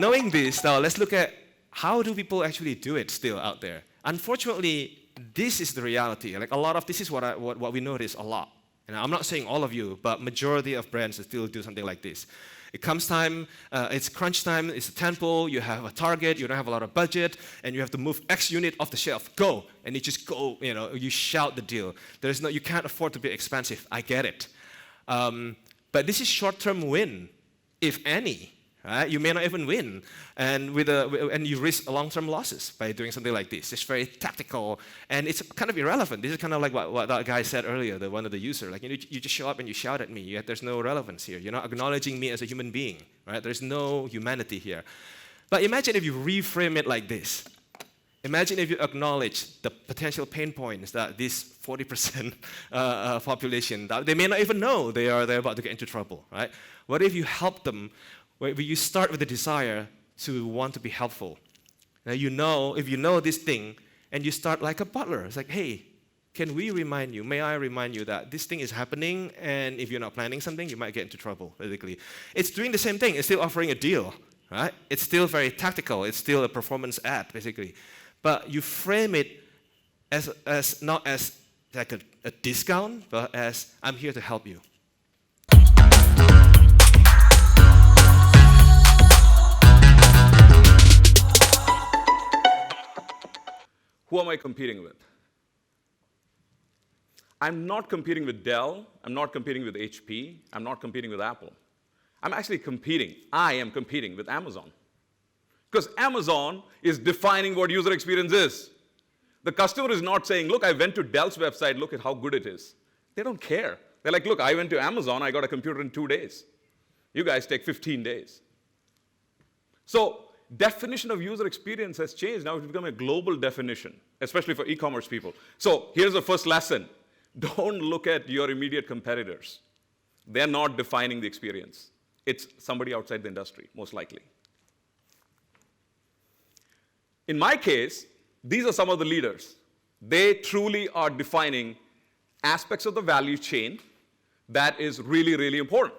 knowing this, now let's look at how do people actually do it still out there. Unfortunately, this is the reality. Like a lot of this is what we notice a lot. And I'm not saying all of you, but majority of brands still do something like this. It comes time, it's crunch time, it's a tempo, you have a target, you don't have a lot of budget, and you have to move X unit off the shelf, go, and you just go, you shout the deal. You can't afford to be expensive, I get it. But this is short-term win, if any. Right? You may not even win, and you risk long-term losses by doing something like this. It's very tactical, and it's kind of irrelevant. This is kind of like what that guy said earlier, one of the users. Like you just show up and you shout at me. Yet there's no relevance here. You're not acknowledging me as a human being. Right? There's no humanity here. But imagine if you reframe it like this. Imagine if you acknowledge the potential pain points that this 40% population, that they may not even know they're about to get into trouble. Right? What if you help them? Where you start with the desire to want to be helpful. Now if you know this thing, and you start like a butler. It's like, hey, may I remind you that this thing is happening, and if you're not planning something, you might get into trouble, basically. It's doing the same thing. It's still offering a deal, right? It's still very tactical. It's still a performance ad, basically. But you frame it as not as like a discount, but as I'm here to help you. Who am I competing with? I'm not competing with Dell. I'm not competing with HP. I'm not competing with Apple. I am competing with Amazon. Because Amazon is defining what user experience is. The customer is not saying, look, I went to Dell's website, look at how good it is. They don't care. They're like, look, I went to Amazon, I got a computer in 2 days. You guys take 15 days. So, definition of user experience has changed. Now it's become a global definition, especially for e-commerce people. So here's the first lesson. Don't look at your immediate competitors. They're not defining the experience. It's somebody outside the industry, most likely. In my case, these are some of the leaders. They truly are defining aspects of the value chain that is really, really important.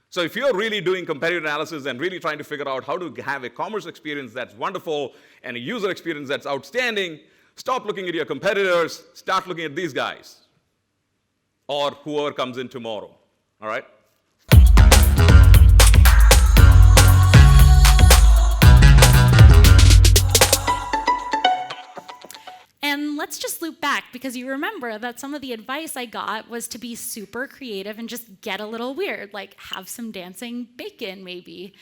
So if you're really doing competitive analysis and really trying to figure out how to have a commerce experience that's wonderful and a user experience that's outstanding, stop looking at your competitors, start looking at these guys or whoever comes in tomorrow, all right? And let's just loop back, because you remember that some of the advice I got was to be super creative and just get a little weird, like have some dancing bacon maybe.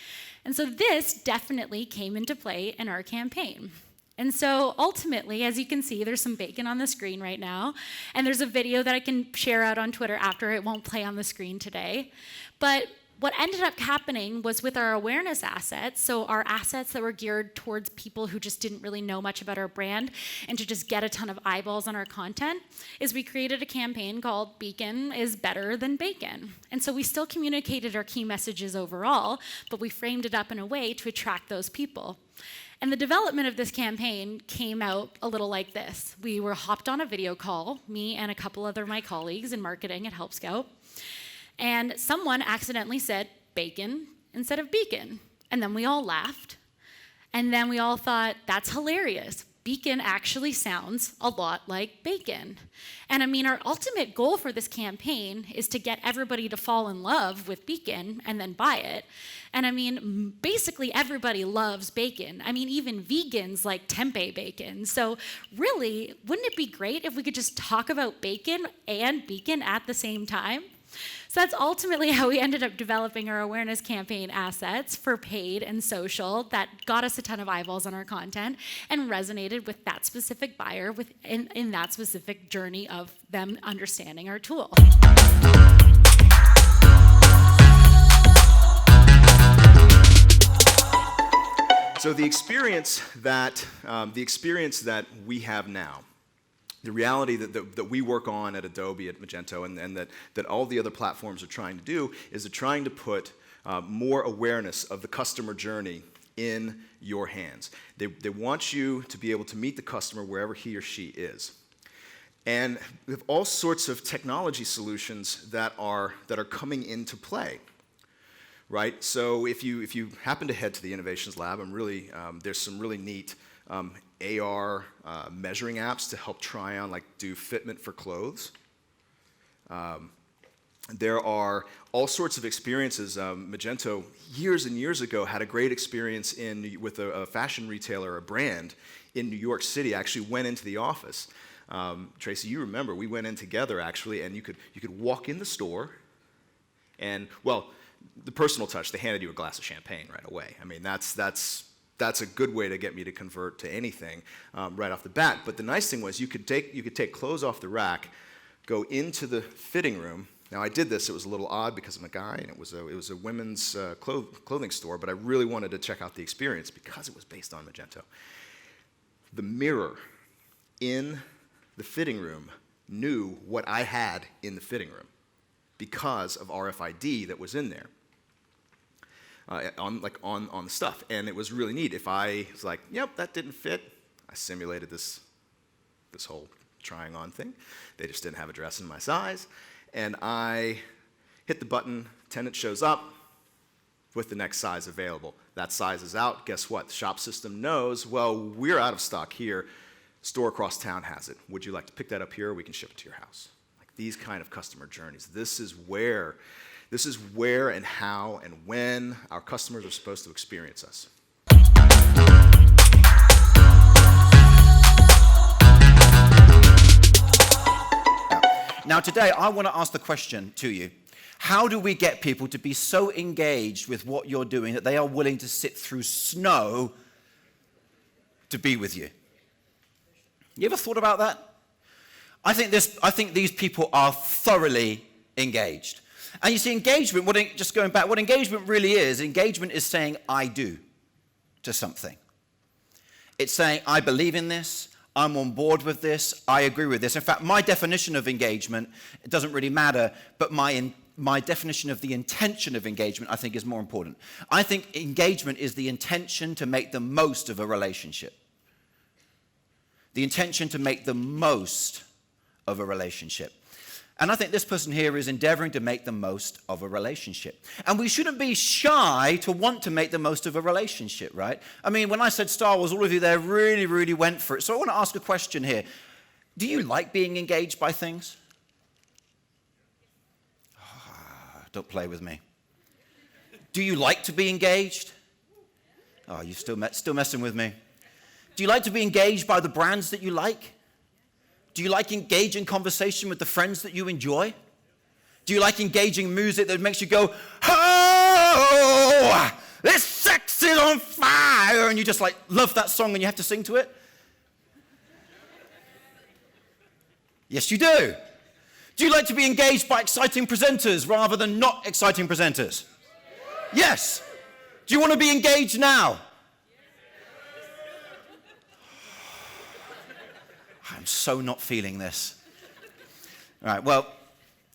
And so this definitely came into play in our campaign. And so ultimately, as you can see, there's some bacon on the screen right now, and there's a video that I can share out on Twitter after. It won't play on the screen today. But what ended up happening was with our awareness assets, so our assets that were geared towards people who just didn't really know much about our brand and to just get a ton of eyeballs on our content, is we created a campaign called Beacon is Better Than Bacon. And so we still communicated our key messages overall, but we framed it up in a way to attract those people. And the development of this campaign came out a little like this. We were hopped on a video call, me and a couple other my colleagues in marketing at Help Scout, and someone accidentally said bacon instead of beacon. And then we all laughed. And then we all thought, that's hilarious. Beacon actually sounds a lot like bacon. And I mean, our ultimate goal for this campaign is to get everybody to fall in love with Beacon and then buy it. And I mean, basically everybody loves bacon. I mean, even vegans like tempeh bacon. So really, wouldn't it be great if we could just talk about bacon and Beacon at the same time? So that's ultimately how we ended up developing our awareness campaign assets for paid and social that got us a ton of eyeballs on our content and resonated with that specific buyer in that specific journey of them understanding our tool. So the experience that we have now, the reality that we work on at Adobe, at Magento, and that all the other platforms are trying to do is they're trying to put more awareness of the customer journey in your hands. They want you to be able to meet the customer wherever he or she is. And we have all sorts of technology solutions that are coming into play. right? So if you happen to head to the Innovations Lab, there's some really neat AR measuring apps to help try on, like do fitment for clothes. There are all sorts of experiences. Magento, years and years ago, had a great experience with a fashion retailer, a brand in New York City. I actually went into the office. Tracy, you remember, we went in together, actually, and you could walk in the store, and, well, the personal touch, they handed you a glass of champagne right away. I mean, that's a good way to get me to convert to anything right off the bat. But the nice thing was you could take clothes off the rack, go into the fitting room. Now, I did this. It was a little odd because I'm a guy, and it was a women's clothing store, but I really wanted to check out the experience because it was based on Magento. The mirror in the fitting room knew what I had in the fitting room because of RFID that was in there on the stuff, and it was really neat. If I was like, "Yep, that didn't fit," I simulated this whole trying on thing. They just didn't have a dress in my size. And I hit the button, tenant shows up with the next size available. That size is out. Guess what? The shop system knows, well, we're out of stock here. Store across town has it. Would you like to pick that up here, or we can ship it to your house? Like these kind of customer journeys. This is where and how and when our customers are supposed to experience us. Now today, I want to ask the question to you. How do we get people to be so engaged with what you're doing that they are willing to sit through snow to be with you? You ever thought about that? I think these people are thoroughly engaged. And you see, engagement, what engagement really is, engagement is saying, I do to something. It's saying, I believe in this. I'm on board with this, I agree with this. In fact, my definition of engagement, it doesn't really matter, but my definition of the intention of engagement, I think, is more important. I think engagement is the intention to make the most of a relationship. The intention to make the most of a relationship. And I think this person here is endeavoring to make the most of a relationship. And we shouldn't be shy to want to make the most of a relationship, right? I mean, when I said Star Wars, all of you there really, really went for it. So I want to ask a question here. Do you like being engaged by things? Don't play with me. Do you like to be engaged? Oh, you're still messing with me. Do you like to be engaged by the brands that you like? Do you like engaging conversation with the friends that you enjoy? Do you like engaging music that makes you go, oh, this sex is on fire, and you just like love that song and you have to sing to it? Yes, you do. Do you like to be engaged by exciting presenters rather than not exciting presenters? Yes. Do you want to be engaged now? I'm so not feeling this. All right, well,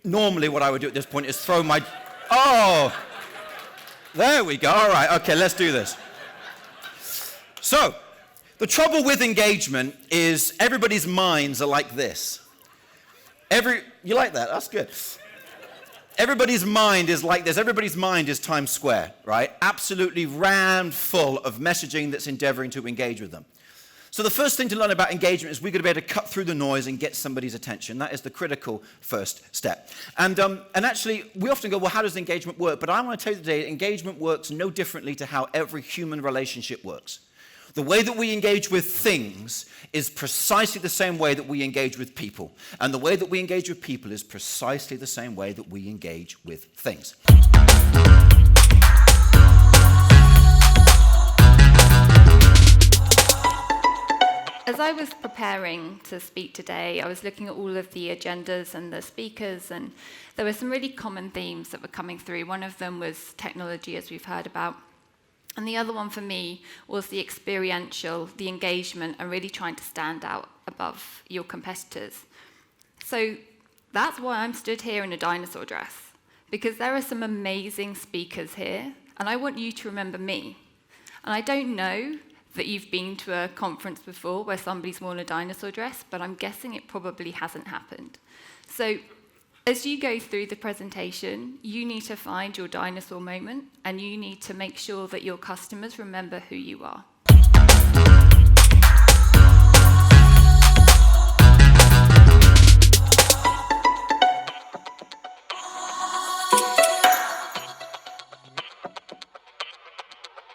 normally what I would do at this point is throw my... Oh! There we go. All right, okay, let's do this. So, the trouble with engagement is everybody's minds are like this. You like that? That's good. Everybody's mind is like this. Everybody's mind is Times Square, right? Absolutely rammed full of messaging that's endeavoring to engage with them. So the first thing to learn about engagement is we've got to be able to cut through the noise and get somebody's attention. That is the critical first step. And actually, we often go, well, how does engagement work? But I want to tell you today, engagement works no differently to how every human relationship works. The way that we engage with things is precisely the same way that we engage with people. And the way that we engage with people is precisely the same way that we engage with things. As I was preparing to speak today, I was looking at all of the agendas and the speakers, and there were some really common themes that were coming through. One of them was technology, as we've heard about. And the other one for me was the experiential, the engagement, and really trying to stand out above your competitors. So that's why I'm stood here in a dinosaur dress, because there are some amazing speakers here, and I want you to remember me. And I don't know that you've been to a conference before where somebody's worn a dinosaur dress, but I'm guessing it probably hasn't happened. So As you go through the presentation, you need to find your dinosaur moment, and you need to make sure that your customers remember who you are.